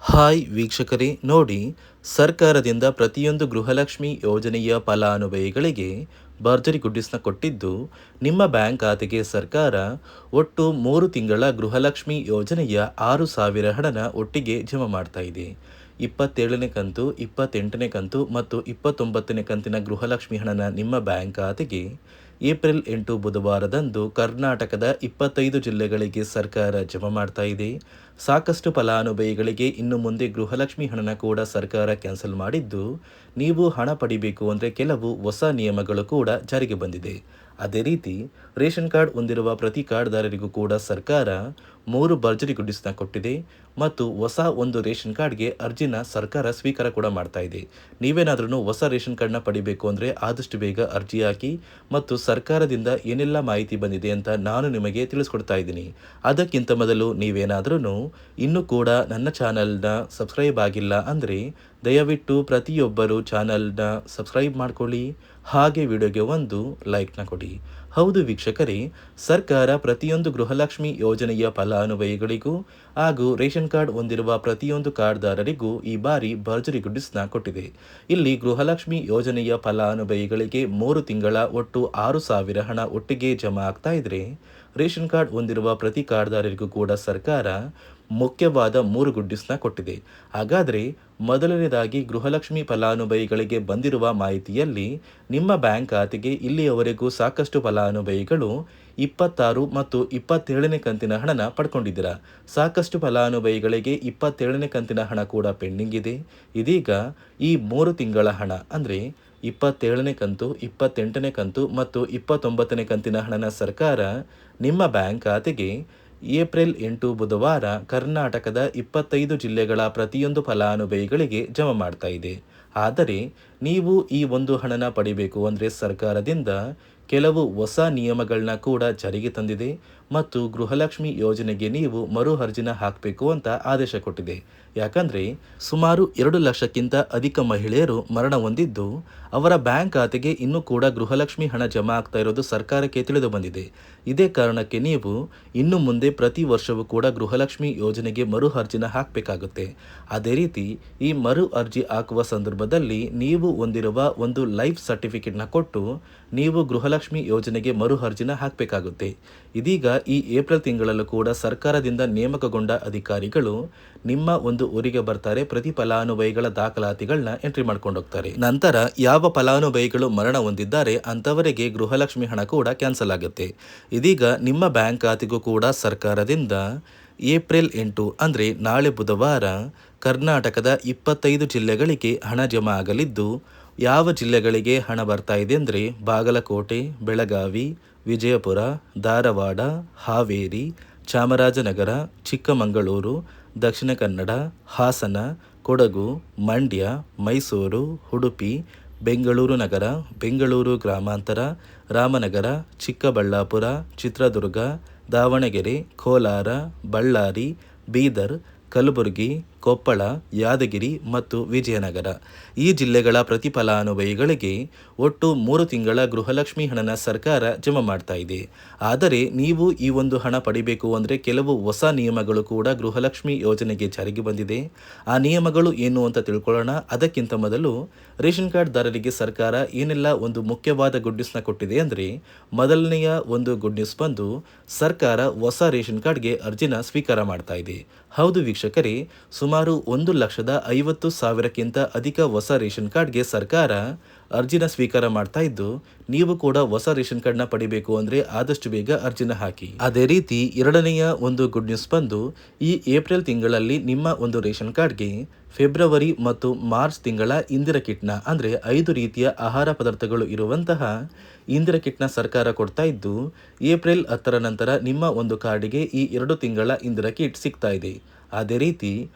Hi ವೀಕ್ಷಕರೇ ನೋಡಿ, ಸರ್ಕಾರದಿಂದ ಪ್ರತಿಯೊಂದು ಗೃಹಲಕ್ಷ್ಮಿ ಯೋಜನೆಯ ಫಲಾನುಭವಿಗಳಿಗೆ ಭರ್ಜರಿ ಗುಡ್ಡಿಸ್ನ ಕೊಟ್ಟಿದ್ದು, ನಿಮ್ಮ ಬ್ಯಾಂಕ್ ಖಾತೆಗೆ ಸರ್ಕಾರ ಒಟ್ಟು 3 ತಿಂಗಳ ಗೃಹಲಕ್ಷ್ಮಿ ಯೋಜನೆಯ 6,000 ಹಣನ ಒಟ್ಟಿಗೆ ಜಮಾ ಮಾಡ್ತಾ ಇದೆ. 27ನೇ ಕಂತು, 28ನೇ ಕಂತು ಮತ್ತು 29ನೇ ಕಂತಿನ ಗೃಹಲಕ್ಷ್ಮಿ ಹಣನ ನಿಮ್ಮ ಬ್ಯಾಂಕ್ ಖಾತೆಗೆ ಏಪ್ರಿಲ್ 8 ಬುಧವಾರದಂದು ಕರ್ನಾಟಕದ 25 ಜಿಲ್ಲೆಗಳಿಗೆ ಸರ್ಕಾರ ಜಮಾ ಮಾಡ್ತಾ ಇದೆ. ಸಾಕಷ್ಟು ಫಲಾನುಭವಿಗಳಿಗೆ ಇನ್ನು ಮುಂದೆ ಗೃಹಲಕ್ಷ್ಮಿ ಹಣನ ಕೂಡ ಸರ್ಕಾರ ಕ್ಯಾನ್ಸಲ್ ಮಾಡಿದ್ದು, ನೀವು ಹಣ ಪಡಿಬೇಕು ಅಂದರೆ ಕೆಲವು ಹೊಸ ನಿಯಮಗಳು ಕೂಡ ಜಾರಿಗೆ ಬಂದಿದೆ. ಅದೇ ರೀತಿ ರೇಷನ್ ಕಾರ್ಡ್ ಹೊಂದಿರುವ ಪ್ರತಿ ಕಾರ್ಡ್ದಾರರಿಗೂ ಕೂಡ ಸರ್ಕಾರ 3 ಭರ್ಜರಿ ಗುಡ್ಡಿಸ್ನ ಕೊಟ್ಟಿದೆ ಮತ್ತು ಹೊಸ ಒಂದು ರೇಷನ್ ಕಾರ್ಡ್ಗೆ ಅರ್ಜಿನ ಸರ್ಕಾರ ಸ್ವೀಕಾರ ಕೂಡ ಮಾಡ್ತಾ ಇದೆ. ನೀವೇನಾದ್ರೂ ಹೊಸ ರೇಷನ್ ಕಾರ್ಡ್ನ ಪಡಿಬೇಕು ಅಂದರೆ ಆದಷ್ಟು ಬೇಗ ಅರ್ಜಿ ಹಾಕಿ ಮತ್ತು ಸರ್ಕಾರದಿಂದ ಏನೆಲ್ಲ ಮಾಹಿತಿ ಬಂದಿದೆ ಅಂತ ನಾನು ನಿಮಗೆ ತಿಳಿಸ್ಕೊಡ್ತಾ ಇದ್ದೀನಿ. ಅದಕ್ಕಿಂತ ಮೊದಲು ನೀವೇನಾದ್ರೂ ಇನ್ನೂ ಕೂಡ ನನ್ನ ಚಾನಲ್ನ ಸಬ್ಸ್ಕ್ರೈಬ್ ಆಗಿಲ್ಲ ಅಂದರೆ ದಯವಿಟ್ಟು ಪ್ರತಿಯೊಬ್ಬರು ಚಾನಲ್ನ ಸಬ್ಸ್ಕ್ರೈಬ್ ಮಾಡ್ಕೊಳ್ಳಿ, ಹಾಗೆ ವಿಡಿಯೋಗೆ ಒಂದು ಲೈಕ್ನ ಕೊಡಿ. ಹೌದು ವೀಕ್ಷಕರೇ, ಸರ್ಕಾರ ಪ್ರತಿಯೊಂದು ಗೃಹಲಕ್ಷ್ಮಿ ಯೋಜನೆಯ ಫಲಾನುಭವಿಗಳಿಗೂ ಹಾಗೂ ರೇಷನ್ ಕಾರ್ಡ್ ಹೊಂದಿರುವ ಪ್ರತಿಯೊಂದು ಕಾರ್ಡ್ದಾರರಿಗೂ ಈ ಬಾರಿ ಭರ್ಜರಿ ಗುಡ್ಡಿಸ್ನ ಕೊಟ್ಟಿದೆ. ಇಲ್ಲಿ ಗೃಹಲಕ್ಷ್ಮಿ ಯೋಜನೆಯ ಫಲಾನುಭವಿಗಳಿಗೆ 3 ತಿಂಗಳ ಒಟ್ಟು 6,000 ಹಣ ಒಟ್ಟಿಗೆ ಜಮಾ ಆಗ್ತಾ ಇದ್ರೆ, ರೇಷನ್ ಕಾರ್ಡ್ ಹೊಂದಿರುವ ಪ್ರತಿ ಕಾರ್ಡ್ದಾರರಿಗೂ ಕೂಡ ಸರ್ಕಾರ ಮುಖ್ಯವಾದ 3 ಗುಡ್ಡಿಸ್ನ ಕೊಟ್ಟಿದೆ. ಹಾಗಾದರೆ ಮೊದಲನೇದಾಗಿ ಗೃಹಲಕ್ಷ್ಮಿ ಫಲಾನುಭವಿಗಳಿಗೆ ಬಂದಿರುವ ಮಾಹಿತಿಯಲ್ಲಿ ನಿಮ್ಮ ಬ್ಯಾಂಕ್ ಖಾತೆಗೆ ಇಲ್ಲಿಯವರೆಗೂ ಸಾಕಷ್ಟು ಫಲಾನುಭವಿಗಳು 26 ಮತ್ತು 27ನೇ ಕಂತಿನ ಹಣನ ಪಡ್ಕೊಂಡಿದ್ದೀರಾ. ಸಾಕಷ್ಟು ಫಲಾನುಭವಿಗಳಿಗೆ 27ನೇ ಕಂತಿನ ಹಣ ಕೂಡ ಪೆಂಡಿಂಗ್ ಇದೆ. ಇದೀಗ ಈ 3 ತಿಂಗಳ ಹಣ ಅಂದರೆ 27ನೇ ಕಂತು, 28ನೇ ಕಂತು ಮತ್ತು 29ನೇ ಕಂತಿನ ಹಣನ ಸರ್ಕಾರ ನಿಮ್ಮ ಬ್ಯಾಂಕ್ ಖಾತೆಗೆ ಏಪ್ರಿಲ್ 8 ಬುಧವಾರ ಕರ್ನಾಟಕದ 25 ಜಿಲ್ಲೆಗಳ ಪ್ರತಿಯೊಂದು ಫಲಾನುಭವಿಗಳಿಗೆ ಜಮಾ ಮಾಡ್ತಾ ಇದೆ. ಆದರೆ ನೀವು ಈ ಒಂದು ಹಣನ ಪಡಿಬೇಕು ಅಂದರೆ ಸರ್ಕಾರದಿಂದ ಕೆಲವು ಹೊಸ ನಿಯಮಗಳನ್ನ ಕೂಡ ಜಾರಿಗೆ ತಂದಿದೆ ಮತ್ತು ಗೃಹಲಕ್ಷ್ಮಿ ಯೋಜನೆಗೆ ನೀವು ಮರು ಅರ್ಜಿನ ಹಾಕಬೇಕು ಅಂತ ಆದೇಶ ಕೊಟ್ಟಿದೆ. ಯಾಕಂದರೆ ಸುಮಾರು 2 ಲಕ್ಷಕ್ಕಿಂತ ಅಧಿಕ ಮಹಿಳೆಯರು ಮರಣ ಹೊಂದಿದ್ದು, ಅವರ ಬ್ಯಾಂಕ್ ಖಾತೆಗೆ ಇನ್ನೂ ಕೂಡ ಗೃಹಲಕ್ಷ್ಮಿ ಹಣ ಜಮಾ ಆಗ್ತಾ ಇರೋದು ಸರ್ಕಾರಕ್ಕೆ ತಿಳಿದು ಬಂದಿದೆ. ಇದೇ ಕಾರಣಕ್ಕೆ ನೀವು ಇನ್ನು ಮುಂದೆ ಪ್ರತಿ ವರ್ಷವೂ ಕೂಡ ಗೃಹಲಕ್ಷ್ಮಿ ಯೋಜನೆಗೆ ಮರು ಅರ್ಜಿನ ಹಾಕಬೇಕಾಗುತ್ತೆ. ಅದೇ ರೀತಿ ಈ ಮರು ಅರ್ಜಿ ಹಾಕುವ ಸಂದರ್ಭದಲ್ಲಿ ನೀವು ಹೊಂದಿರುವ ಒಂದು ಲೈಫ್ ಸರ್ಟಿಫಿಕೇಟ್ನ ಕೊಟ್ಟು ನೀವು ಗೃಹಲಕ್ಷ್ಮಿ ಯೋಜನೆಗೆ ಮರು ಅರ್ಜಿನ ಹಾಕಬೇಕಾಗುತ್ತೆ. ಇದೀಗ ಈ ಏಪ್ರಿಲ್ ತಿಂಗಳಲ್ಲೂ ಕೂಡ ಸರ್ಕಾರದಿಂದ ನೇಮಕಗೊಂಡ ಅಧಿಕಾರಿಗಳು ನಿಮ್ಮ ಒಂದು ಊರಿಗೆ ಬರ್ತಾರೆ, ಪ್ರತಿ ಫಲಾನುಭವಿಗಳ ದಾಖಲಾತಿಗಳನ್ನ ಎಂಟ್ರಿ ಮಾಡ್ಕೊಂಡು ಹೋಗ್ತಾರೆ. ನಂತರ ಯಾವ ಫಲಾನುಭವಿಗಳು ಮರಣ ಹೊಂದಿದ್ದಾರೆ ಅಂಥವರಿಗೆ ಗೃಹಲಕ್ಷ್ಮಿ ಹಣ ಕೂಡ ಕ್ಯಾನ್ಸಲ್ ಆಗುತ್ತೆ. ಇದೀಗ ನಿಮ್ಮ ಬ್ಯಾಂಕ್ ಖಾತೆಗೂ ಕೂಡ ಸರ್ಕಾರದಿಂದ ಏಪ್ರಿಲ್ 8 ಅಂದರೆ ನಾಳೆ ಬುಧವಾರ ಕರ್ನಾಟಕದ 25 ಜಿಲ್ಲೆಗಳಿಗೆ ಹಣ ಜಮಾ ಆಗಲಿದ್ದು, ಯಾವ ಜಿಲ್ಲೆಗಳಿಗೆ ಹಣ ಬರ್ತಾ ಇದೆ ಅಂದರೆ ಬಾಗಲಕೋಟೆ, ಬೆಳಗಾವಿ, ವಿಜಯಪುರ, ಧಾರವಾಡ, ಹಾವೇರಿ, ಚಾಮರಾಜನಗರ, ಚಿಕ್ಕಮಗಳೂರು, ದಕ್ಷಿಣ ಕನ್ನಡ, ಹಾಸನ, ಕೊಡಗು, ಮಂಡ್ಯ, ಮೈಸೂರು, ಉಡುಪಿ, ಬೆಂಗಳೂರು ನಗರ, ಬೆಂಗಳೂರು ಗ್ರಾಮಾಂತರ, ರಾಮನಗರ, ಚಿಕ್ಕಬಳ್ಳಾಪುರ, ಚಿತ್ರದುರ್ಗ, ದಾವಣಗೆರೆ, ಕೋಲಾರ, ಬಳ್ಳಾರಿ, ಬೀದರ್, ಕಲಬುರಗಿ, ಕೊಪ್ಪಳ, ಯಾದಗಿರಿ ಮತ್ತು ವಿಜಯನಗರ ಈ ಜಿಲ್ಲೆಗಳ ಪ್ರತಿ ಫಲಾನುಭವಿಗಳಿಗೆ ಒಟ್ಟು 3 ತಿಂಗಳ ಗೃಹಲಕ್ಷ್ಮಿ ಹಣನ ಸರ್ಕಾರ ಜಮಾ ಮಾಡ್ತಾ ಇದೆ. ಆದರೆ ನೀವು ಈ ಒಂದು ಹಣ ಪಡಿಬೇಕು ಅಂದರೆ ಕೆಲವು ಹೊಸ ನಿಯಮಗಳು ಕೂಡ ಗೃಹಲಕ್ಷ್ಮಿ ಯೋಜನೆಗೆ ಜಾರಿಗೆ ಬಂದಿದೆ. ಆ ನಿಯಮಗಳು ಏನು ಅಂತ ತಿಳ್ಕೊಳ್ಳೋಣ. ಅದಕ್ಕಿಂತ ಮೊದಲು ರೇಷನ್ ಕಾರ್ಡ್ದಾರರಿಗೆ ಸರ್ಕಾರ ಏನೆಲ್ಲ ಒಂದು ಮುಖ್ಯವಾದ ಗುಡ್ ನ್ಯೂಸ್ನ ಕೊಟ್ಟಿದೆ ಅಂದರೆ, ಮೊದಲನೆಯ ಒಂದು ಗುಡ್ ನ್ಯೂಸ್ ಬಂದು ಸರ್ಕಾರ ಹೊಸ ರೇಷನ್ ಕಾರ್ಡ್ಗೆ ಅರ್ಜಿನ ಸ್ವೀಕಾರ ಮಾಡ್ತಾ ಇದೆ. ಹೌದು ವೀಕ್ಷಕರೇ, ಸುಮಾರು 1,50,000ಕ್ಕಿಂತ ಅಧಿಕ ಹೊಸ ರೇಷನ್ ಕಾರ್ಡ್ಗೆ ಸರ್ಕಾರ ಅರ್ಜಿನ ಸ್ವೀಕಾರ ಮಾಡ್ತಾ ಇದ್ದು, ನೀವು ಕೂಡ ಹೊಸ ರೇಷನ್ ಕಾರ್ಡ್ನ ಪಡಿಬೇಕು ಅಂದರೆ ಆದಷ್ಟು ಬೇಗ ಅರ್ಜಿನ ಹಾಕಿ. ಅದೇ ರೀತಿ ಎರಡನೆಯ ಒಂದು ಗುಡ್ ನ್ಯೂಸ್ ಬಂದು ಈ ಏಪ್ರಿಲ್ ತಿಂಗಳಲ್ಲಿ ನಿಮ್ಮ ಒಂದು ರೇಷನ್ ಕಾರ್ಡ್ಗೆ ಫೆಬ್ರವರಿ ಮತ್ತು ಮಾರ್ಚ್ ತಿಂಗಳ ಇಂದಿರಾ ಕಿಟ್ನ ಅಂದರೆ 5 ರೀತಿಯ ಆಹಾರ ಪದಾರ್ಥಗಳು ಇರುವಂತಹ ಇಂದಿರಾ ಕಿಟ್ನ ಸರ್ಕಾರ ಕೊಡ್ತಾ ಇದ್ದು, ಏಪ್ರಿಲ್ 10ರ ನಂತರ ನಿಮ್ಮ ಒಂದು ಕಾರ್ಡಿಗೆ ಈ 2 ತಿಂಗಳ ಇಂದಿರಾ ಕಿಟ್ ಸಿಗ್ತಾ ಇದೆ. ಅದೇ ರೀತಿ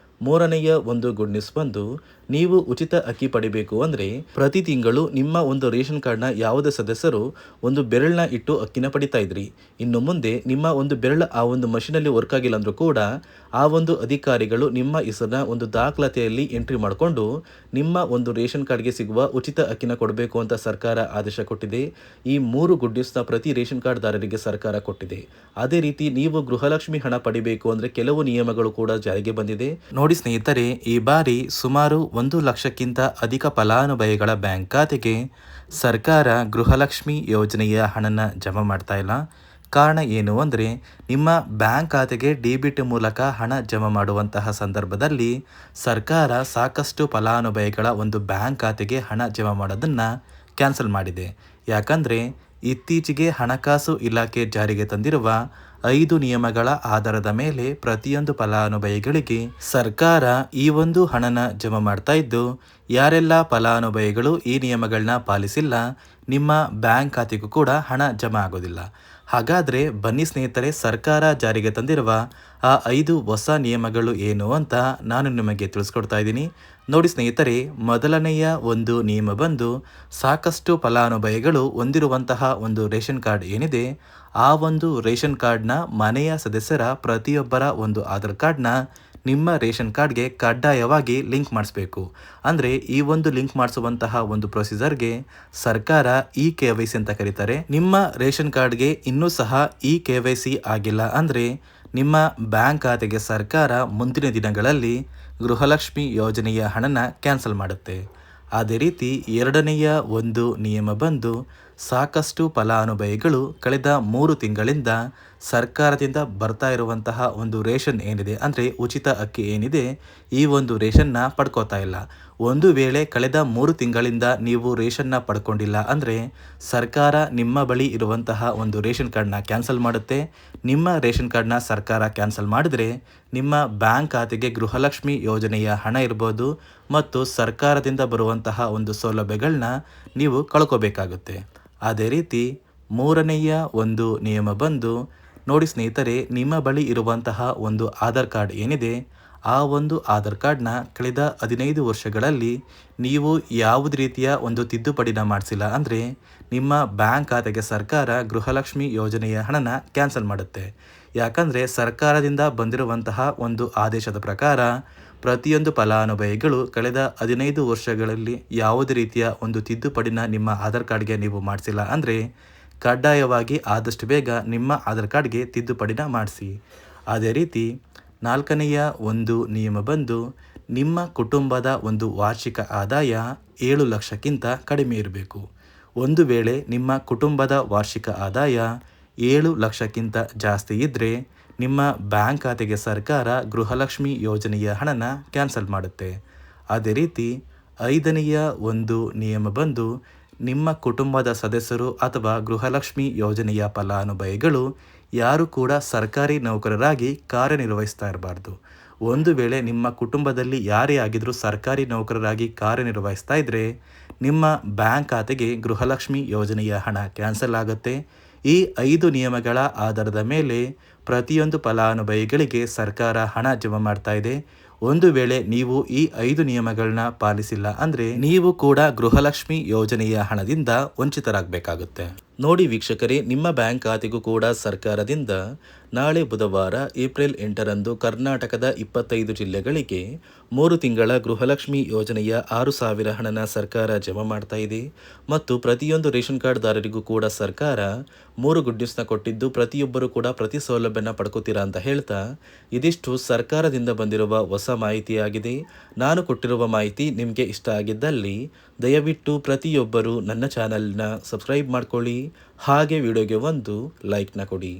ಮೂರನೆಯ ಒಂದು ಗುಡ್ ನ್ಯೂಸ್ ಬಂದು ನೀವು ಉಚಿತ ಅಕ್ಕಿ ಪಡಿಬೇಕು ಅಂದರೆ ಪ್ರತಿ ತಿಂಗಳು ನಿಮ್ಮ ಒಂದು ರೇಷನ್ ಕಾರ್ಡ್ನ ಯಾವುದೇ ಸದಸ್ಯರು ಒಂದು ಬೆರಳನ್ನ ಇಟ್ಟು ಅಕ್ಕಿನ ಪಡಿತಾ ಇದ್ರಿ. ಇನ್ನು ಮುಂದೆ ನಿಮ್ಮ ಒಂದು ಬೆರಳು ಆ ಒಂದು ಮಷಿನಲ್ಲಿ ವರ್ಕ್ ಆಗಿಲ್ಲ ಅಂದರೂ ಕೂಡ ಆ ಒಂದು ಅಧಿಕಾರಿಗಳು ನಿಮ್ಮ ಹೆಸರನ್ನ ಒಂದು ದಾಖಲಾತಿಯಲ್ಲಿ ಎಂಟ್ರಿ ಮಾಡಿಕೊಂಡು ನಿಮ್ಮ ಒಂದು ರೇಷನ್ ಕಾರ್ಡ್ಗೆ ಸಿಗುವ ಉಚಿತ ಅಕ್ಕಿನ ಕೊಡಬೇಕು ಅಂತ ಸರ್ಕಾರ ಆದೇಶ ಕೊಟ್ಟಿದೆ. ಈ 3 ಗುಡ್ ನ್ಯೂಸ್ನ ಪ್ರತಿ ರೇಷನ್ ಕಾರ್ಡ್ದಾರರಿಗೆ ಸರ್ಕಾರ ಕೊಟ್ಟಿದೆ. ಅದೇ ರೀತಿ ನೀವು ಗೃಹಲಕ್ಷ್ಮಿ ಹಣ ಪಡಿಬೇಕು ಅಂದರೆ ಕೆಲವು ನಿಯಮಗಳು ಕೂಡ ಜಾರಿಗೆ ಬಂದಿದೆ. ನೋಡಿ ಸ್ನೇಹಿತರೆ, ಈ ಬಾರಿ ಸುಮಾರು 1 ಲಕ್ಷಕ್ಕಿಂತ ಅಧಿಕ ಫಲಾನುಭವಿಗಳ ಬ್ಯಾಂಕ್ ಖಾತೆಗೆ ಸರ್ಕಾರ ಗೃಹಲಕ್ಷ್ಮಿ ಯೋಜನೆಯ ಹಣನ ಜಮಾ ಮಾಡ್ತಾ ಇಲ್ಲ. ಕಾರಣ ಏನು ಅಂದರೆ ನಿಮ್ಮ ಬ್ಯಾಂಕ್ ಖಾತೆಗೆ ಡೆಬಿಟ್ ಮೂಲಕ ಹಣ ಜಮಾ ಮಾಡುವಂತಹ ಸಂದರ್ಭದಲ್ಲಿ ಸರ್ಕಾರ ಸಾಕಷ್ಟು ಫಲಾನುಭವಿಗಳ ಒಂದು ಬ್ಯಾಂಕ್ ಖಾತೆಗೆ ಹಣ ಜಮಾ ಮಾಡೋದನ್ನು ಕ್ಯಾನ್ಸಲ್ ಮಾಡಿದೆ. ಯಾಕಂದರೆ ಇತ್ತೀಚೆಗೆ ಹಣಕಾಸು ಇಲಾಖೆ ಜಾರಿಗೆ ತಂದಿರುವ 5 ನಿಯಮಗಳ ಆಧಾರದ ಮೇಲೆ ಪ್ರತಿಯೊಂದು ಫಲಾನುಭವಿಗಳಿಗೆ ಸರ್ಕಾರ ಈ ಒಂದು ಹಣನ ಜಮಾ ಮಾಡ್ತಾ ಇದ್ದು, ಯಾರೆಲ್ಲ ಫಲಾನುಭವಿಗಳು ಈ ನಿಯಮಗಳನ್ನ ಪಾಲಿಸಿಲ್ಲ ನಿಮ್ಮ ಬ್ಯಾಂಕ್ ಖಾತೆಗೂ ಕೂಡ ಹಣ ಜಮಾ ಆಗೋದಿಲ್ಲ. ಹಾಗಾದರೆ ಬನ್ನಿ ಸ್ನೇಹಿತರೆ, ಸರ್ಕಾರ ಜಾರಿಗೆ ತಂದಿರುವ ಆ 5 ಹೊಸ ನಿಯಮಗಳು ಏನು ಅಂತ ನಾನು ನಿಮಗೆ ತಿಳಿಸ್ಕೊಡ್ತಾ ಇದ್ದೀನಿ. ನೋಡಿ ಸ್ನೇಹಿತರೆ, ಮೊದಲನೆಯ ಒಂದು ನಿಯಮ ಬಂದು ಸಾಕಷ್ಟು ಫಲಾನುಭವಿಗಳು ಹೊಂದಿರುವಂತಹ ಒಂದು ರೇಷನ್ ಕಾರ್ಡ್ ಏನಿದೆ ಆ ಒಂದು ರೇಷನ್ ಕಾರ್ಡ್ನ ಮನೆಯ ಸದಸ್ಯರ ಪ್ರತಿಯೊಬ್ಬರ ಒಂದು ಆಧಾರ್ ಕಾರ್ಡ್ನ ನಿಮ್ಮ ರೇಷನ್ ಕಾರ್ಡ್ಗೆ ಕಡ್ಡಾಯವಾಗಿ ಲಿಂಕ್ ಮಾಡಿಸ್ಬೇಕು. ಅಂದರೆ ಈ ಒಂದು ಲಿಂಕ್ ಮಾಡಿಸುವಂತಹ ಒಂದು ಪ್ರೊಸೀಜರ್ಗೆ ಸರ್ಕಾರ KYC ಅಂತ ಕರೀತಾರೆ. ನಿಮ್ಮ ರೇಷನ್ ಕಾರ್ಡ್ಗೆ ಇನ್ನೂ ಸಹ KYC ಆಗಿಲ್ಲ ಅಂದರೆ ನಿಮ್ಮ ಬ್ಯಾಂಕ್ ಖಾತೆಗೆ ಸರ್ಕಾರ ಮುಂದಿನ ದಿನಗಳಲ್ಲಿ ಗೃಹಲಕ್ಷ್ಮಿ ಯೋಜನೆಯ ಹಣನ ಕ್ಯಾನ್ಸಲ್ ಮಾಡುತ್ತೆ. ಅದೇ ರೀತಿ ಎರಡನೆಯ ಒಂದು ನಿಯಮ ಬಂದು ಸಾಕಷ್ಟು ಫಲಾನುಭವಿಗಳು ಕಳೆದ 3 ತಿಂಗಳಿಂದ ಸರ್ಕಾರದಿಂದ ಬರ್ತಾ ಇರುವಂತಹ ಒಂದು ರೇಷನ್ ಏನಿದೆ ಅಂದರೆ ಉಚಿತ ಅಕ್ಕಿ ಏನಿದೆ ಈ ಒಂದು ರೇಷನ್ನ ಪಡ್ಕೋತಾ ಇಲ್ಲ. ಒಂದು ವೇಳೆ ಕಳೆದ 3 ತಿಂಗಳಿಂದ ನೀವು ರೇಷನ್ನ ಪಡ್ಕೊಂಡಿಲ್ಲ ಅಂದರೆ ಸರ್ಕಾರ ನಿಮ್ಮ ಬಳಿ ಇರುವಂತಹ ಒಂದು ರೇಷನ್ ಕಾರ್ಡ್ನ ಕ್ಯಾನ್ಸಲ್ ಮಾಡುತ್ತೆ. ನಿಮ್ಮ ರೇಷನ್ ಕಾರ್ಡ್ನ ಸರ್ಕಾರ ಕ್ಯಾನ್ಸಲ್ ಮಾಡಿದರೆ ನಿಮ್ಮ ಬ್ಯಾಂಕ್ ಖಾತೆಗೆ ಗೃಹಲಕ್ಷ್ಮಿ ಯೋಜನೆಯ ಹಣ ಇರ್ಬೋದು ಮತ್ತು ಸರ್ಕಾರದಿಂದ ಬರುವಂತಹ ಒಂದು ಸೌಲಭ್ಯಗಳನ್ನ ನೀವು ಕಳ್ಕೋಬೇಕಾಗುತ್ತೆ. ಅದೇ ರೀತಿ ಮೂರನೆಯ ಒಂದು ನಿಯಮ ಬಂದು ನೋಡಿ ಸ್ನೇಹಿತರೆ, ನಿಮ್ಮ ಬಳಿ ಇರುವಂತಹ ಒಂದು ಆಧಾರ್ ಕಾರ್ಡ್ ಏನಿದೆ ಆ ಒಂದು ಆಧಾರ್ ಕಾರ್ಡ್ನ ಕಳೆದ 15 ವರ್ಷಗಳಲ್ಲಿ ನೀವು ಯಾವುದೇ ರೀತಿಯ ಒಂದು ತಿದ್ದುಪಡಿನ ಮಾಡಿಸಿಲ್ಲ ಅಂದರೆ ನಿಮ್ಮ ಬ್ಯಾಂಕ್ ಖಾತೆಗೆ ಸರ್ಕಾರ ಗೃಹಲಕ್ಷ್ಮಿ ಯೋಜನೆಯ ಹಣನ ಕ್ಯಾನ್ಸಲ್ ಮಾಡುತ್ತೆ. ಯಾಕಂದರೆ ಸರ್ಕಾರದಿಂದ ಬಂದಿರುವಂತಹ ಒಂದು ಆದೇಶದ ಪ್ರಕಾರ ಪ್ರತಿಯೊಂದು ಫಲಾನುಭವಿಗಳು ಕಳೆದ 15 ವರ್ಷಗಳಲ್ಲಿ ಯಾವುದೇ ರೀತಿಯ ಒಂದು ತಿದ್ದುಪಡಿನ ನಿಮ್ಮ ಆಧಾರ್ ಕಾರ್ಡ್ಗೆ ನೀವು ಮಾಡಿಸಿಲ್ಲ ಅಂದರೆ ಕಡ್ಡಾಯವಾಗಿ ಆದಷ್ಟು ಬೇಗ ನಿಮ್ಮ ಆಧಾರ್ ಕಾರ್ಡ್ಗೆ ತಿದ್ದುಪಡಿನ ಮಾಡಿಸಿ. ಅದೇ ರೀತಿ 4ನೆಯ ಒಂದು ನಿಯಮ ಬಂದು ನಿಮ್ಮ ಕುಟುಂಬದ ಒಂದು ವಾರ್ಷಿಕ ಆದಾಯ 7 ಲಕ್ಷಕ್ಕಿಂತ ಕಡಿಮೆ ಇರಬೇಕು. ಒಂದು ವೇಳೆ ನಿಮ್ಮ ಕುಟುಂಬದ ವಾರ್ಷಿಕ ಆದಾಯ 7 ಲಕ್ಷಕ್ಕಿಂತ ಜಾಸ್ತಿ ಇದ್ದರೆ ನಿಮ್ಮ ಬ್ಯಾಂಕ್ ಖಾತೆಗೆ ಸರ್ಕಾರ ಗೃಹಲಕ್ಷ್ಮಿ ಯೋಜನೆಯ ಹಣನ ಕ್ಯಾನ್ಸಲ್ ಮಾಡುತ್ತೆ. ಅದೇ ರೀತಿ 5ನೆಯ ಒಂದು ನಿಯಮ ಬಂದು ನಿಮ್ಮ ಕುಟುಂಬದ ಸದಸ್ಯರು ಅಥವಾ ಗೃಹಲಕ್ಷ್ಮಿ ಯೋಜನೆಯ ಫಲಾನುಭವಿಗಳು ಯಾರು ಕೂಡ ಸರ್ಕಾರಿ ನೌಕರರಾಗಿ ಕಾರ್ಯನಿರ್ವಹಿಸ್ತಾ ಇರಬಾರ್ದು. ಒಂದು ವೇಳೆ ನಿಮ್ಮ ಕುಟುಂಬದಲ್ಲಿ ಯಾರೇ ಆಗಿದ್ರೂ ಸರ್ಕಾರಿ ನೌಕರರಾಗಿ ಕಾರ್ಯನಿರ್ವಹಿಸ್ತಾ ಇದ್ದರೆ ನಿಮ್ಮ ಬ್ಯಾಂಕ್ ಖಾತೆಗೆ ಗೃಹಲಕ್ಷ್ಮಿ ಯೋಜನೆಯ ಹಣ ಕ್ಯಾನ್ಸಲ್ ಆಗುತ್ತೆ. ಈ 5 ನಿಯಮಗಳ ಆಧಾರದ ಮೇಲೆ ಪ್ರತಿಯೊಂದು ಫಲಾನುಭವಿಗಳಿಗೆ ಸರ್ಕಾರ ಹಣ ಜಮಾ ಮಾಡ್ತಾ ಇದೆ. ಒಂದು ವೇಳೆ ನೀವು ಈ 5 ನಿಯಮಗಳನ್ನ ಪಾಲಿಸಿಲ್ಲ ಅಂದರೆ ನೀವು ಕೂಡ ಗೃಹಲಕ್ಷ್ಮಿ ಯೋಜನೆಯ ಹಣದಿಂದ ವಂಚಿತರಾಗಬೇಕಾಗುತ್ತೆ. ನೋಡಿ ವೀಕ್ಷಕರೇ, ನಿಮ್ಮ ಬ್ಯಾಂಕ್ ಖಾತೆಗೂ ಕೂಡ ಸರ್ಕಾರದಿಂದ ನಾಳೆ ಬುಧವಾರ ಏಪ್ರಿಲ್ 8ರಂದು ಕರ್ನಾಟಕದ 25 ಜಿಲ್ಲೆಗಳಿಗೆ 3 ತಿಂಗಳ ಗೃಹಲಕ್ಷ್ಮಿ ಯೋಜನೆಯ 6,000 ಹಣನ ಸರ್ಕಾರ ಜಮಾ ಮಾಡ್ತಾ ಇದೆ. ಮತ್ತು ಪ್ರತಿಯೊಂದು ರೇಷನ್ ಕಾರ್ಡ್ದಾರರಿಗೂ ಕೂಡ ಸರ್ಕಾರ 3 ಗುಡ್ ನ್ಯೂಸ್ನ ಕೊಟ್ಟಿದ್ದು ಪ್ರತಿಯೊಬ್ಬರು ಕೂಡ ಪ್ರತಿ ಸೌಲಭ್ಯನ ಪಡ್ಕೋತೀರಾ ಅಂತ ಹೇಳ್ತಾ ಇದಿಷ್ಟು ಸರ್ಕಾರದಿಂದ ಬಂದಿರುವ ಹೊಸ ಮಾಹಿತಿಯಾಗಿದೆ. ನಾನು ಕೊಟ್ಟಿರುವ ಮಾಹಿತಿ ನಿಮಗೆ ಇಷ್ಟ ಆಗಿದ್ದಲ್ಲಿ ದಯವಿಟ್ಟು ಪ್ರತಿಯೊಬ್ಬರು ನನ್ನ ಚಾನಲ್ನ ಸಬ್ಸ್ಕ್ರೈಬ್ ಮಾಡ್ಕೊಳ್ಳಿ, ಹಾಗೆ ವಿಡಿಯೋಗೆ ಒಂದು ಲೈಕ್ನ ಕೊಡಿ.